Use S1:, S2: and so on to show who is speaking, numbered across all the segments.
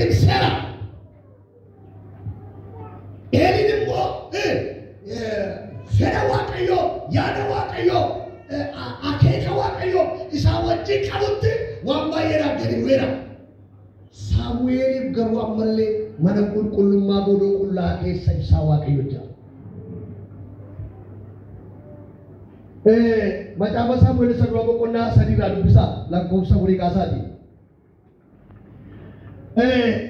S1: إنسانا إلي نمو فلا واقعيو يانا واقعيو أكيكا واقعيو إسا وجه كابوت وما يرى جريويرا سامويل بقروا أمالي من أقول كل ما بودو كل كيسا إسا واقعيو جا macam Samuel sa dua bukuna sa diradu bisa lagu sa buri kasadi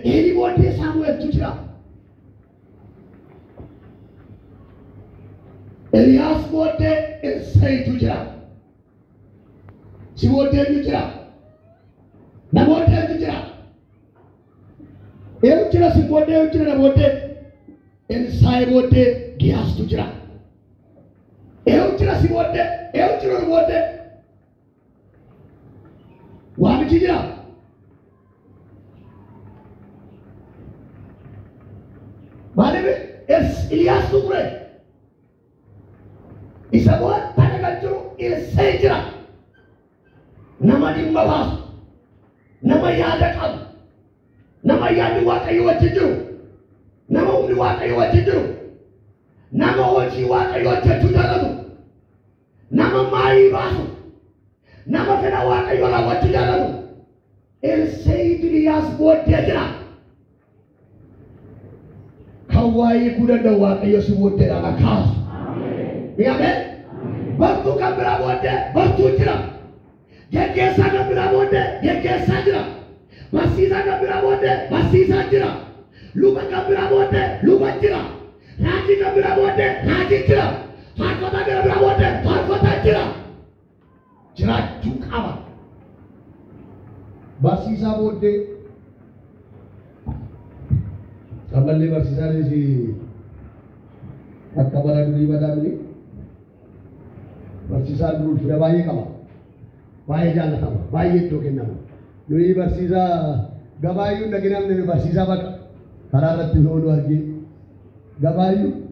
S1: ini bote Samuel tujira Elias bote Isai tujira si bote tujira na bote tujira tujira si bote tujira na bote Isai bote Gias tujira tira si bote, tira no bote. Wami tira. Mana be? Elias tukre. Isabuat tanda kancuru Isai tira. Nama di mabas, nama yada kam, nama yadu wakai wajidu, nama umri wakai wajidu, nama waji wakai wajidu dalam. Nama mai basu nama fena wakai wala watu jalalu Sayyid Elias buat dia jera kawai kuda da wakai sebut dia nak khas amen bantu kamera buat dia bantu jera dia kesa kamera buat dia kesa jera masih sana kamera buat dia masih jera lupa kamera buat dia lupa jera raji kamera buat dia raji jera Harkota kira berawat harkota kira jerat jukama basisa bote kembali basisa si kabar dulu ibadah ini basisa dulu sudah bayi kama bayi jangan kama bayi itu kena dulu basisa gabayu naginam dulu basisa bak hararat dulu lagi gabayu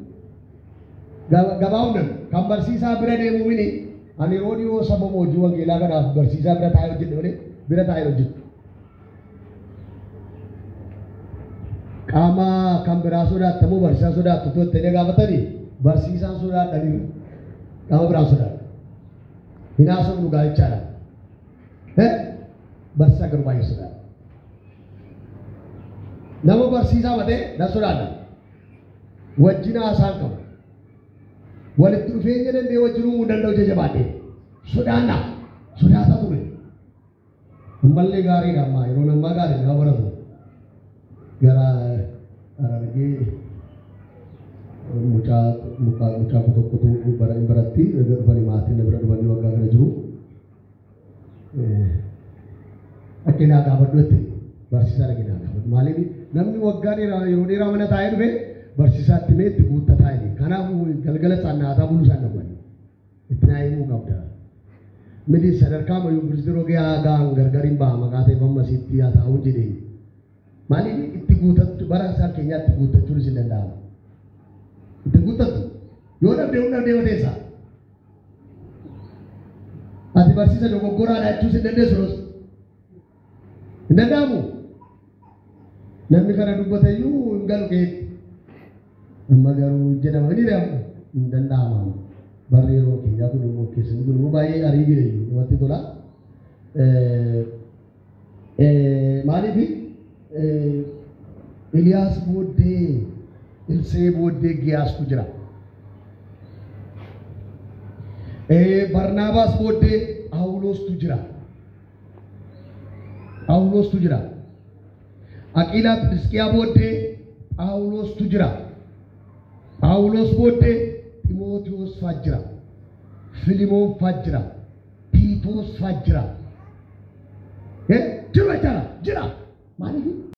S1: Gabaunan, kambar sisa berada mu ini, ani rodeo sama mau jual gila kan, bersisa berada tayo jid, berada tayo jid. Kama kambar sudah temu bersisa sudah tutut tenaga apa tadi, bersisa sudah dari kamu berang sudah. Hinasum juga cara, bersisa kerumah sudah. Nama bersisa mate, dah sudah ada. Wajina asal kamu. Walau turfinya dan dewa jurung dan doa jabate, sudah anda, sudah satu ni. Kembali gari nama, itu nama gari, nama berapa? Gara lagi muka kutu berarti, agar bani mati, agar bani warga kena jurung. Akhirnya agak berdua tu, bersisa lagi dah. Malam ni, namni warga ni ramai tahu be. Bersisa timit buta tadi, karena gal-gal sana ada bulu sana pun. Itna ini muka dah. Medi sadar kamu yang berseru ke agang gar-garim bah, maka saya masih tiada tahu jadi. Mali ini itu buta tu barang sah kenya itu buta curi sendal. Itu buta tu. Yona dewa desa. Ati bersisa dong koran itu sendal terus. Sendal kamu. Nanti karena dua tayu enggak ke Magaru jenama ini dah dan nama bariero kita tu dulu kisah dulu bayi hari ini waktu itu lah mari bi Elias bodde Ilse bodde Gias tujra Barnabas bodde Aulos tujra Aquila Priskia bodde Aulos tujra Paulos bote Timotheus fajra Filimon fajra Titus fajra jira mari